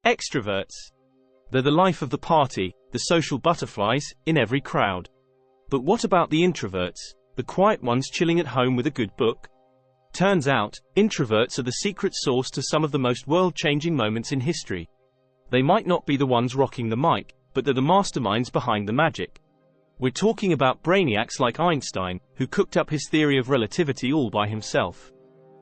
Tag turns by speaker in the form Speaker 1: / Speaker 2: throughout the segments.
Speaker 1: Extroverts. They're the life of the party, the social butterflies, in every crowd. But what about the introverts, the quiet ones chilling at home with a good book? Turns out, introverts are the secret sauce to some of the most world-changing moments in history. They might not be the ones rocking the mic, but they're the masterminds behind the magic. We're talking about brainiacs like Einstein, who cooked up his theory of relativity all by himself.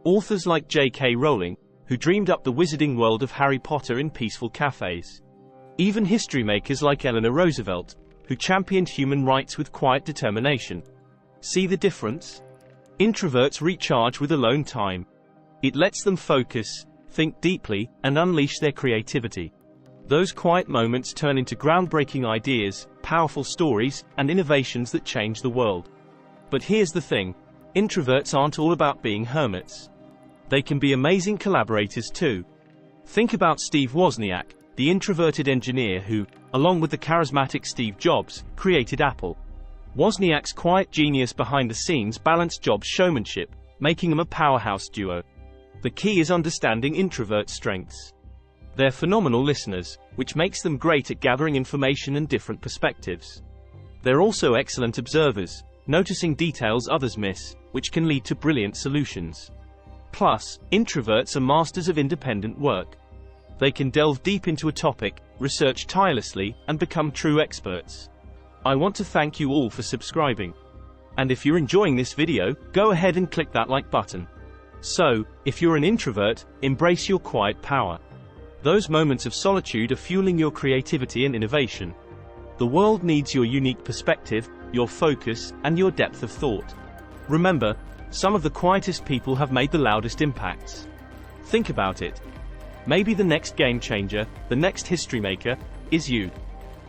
Speaker 1: Authors like J.K. Rowling, who dreamed up the wizarding world of Harry Potter in peaceful cafes. Even history makers like Eleanor Roosevelt, who championed human rights with quiet determination. See the difference? Introverts recharge with alone time. It lets them focus, think deeply, and unleash their creativity. Those quiet moments turn into groundbreaking ideas, powerful stories, and innovations that change the world. But here's the thing: introverts aren't all about being hermits. They can be amazing collaborators too. Think about Steve Wozniak, the introverted engineer who, along with the charismatic Steve Jobs, created Apple. Wozniak's quiet genius behind the scenes balanced Jobs' showmanship, making them a powerhouse duo. The key is understanding introvert strengths. They're phenomenal listeners, which makes them great at gathering information and different perspectives. They're also excellent observers, noticing details others miss, which can lead to brilliant solutions. Plus, introverts are masters of independent work. They can delve deep into a topic, research tirelessly, and become true experts. I want to thank you all for subscribing. And if you're enjoying this video, go ahead and click that like button. So, if you're an introvert, embrace your quiet power. Those moments of solitude are fueling your creativity and innovation. The world needs your unique perspective, your focus, and your depth of thought. Remember, some of the quietest people have made the loudest impacts. Think about it. Maybe the next game changer, the next history maker, is you.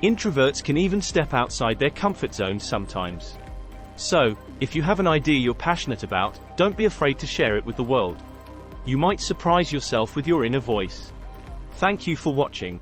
Speaker 1: Introverts can even step outside their comfort zones sometimes. So, if you have an idea you're passionate about, don't be afraid to share it with the world. You might surprise yourself with your inner voice. Thank you for watching.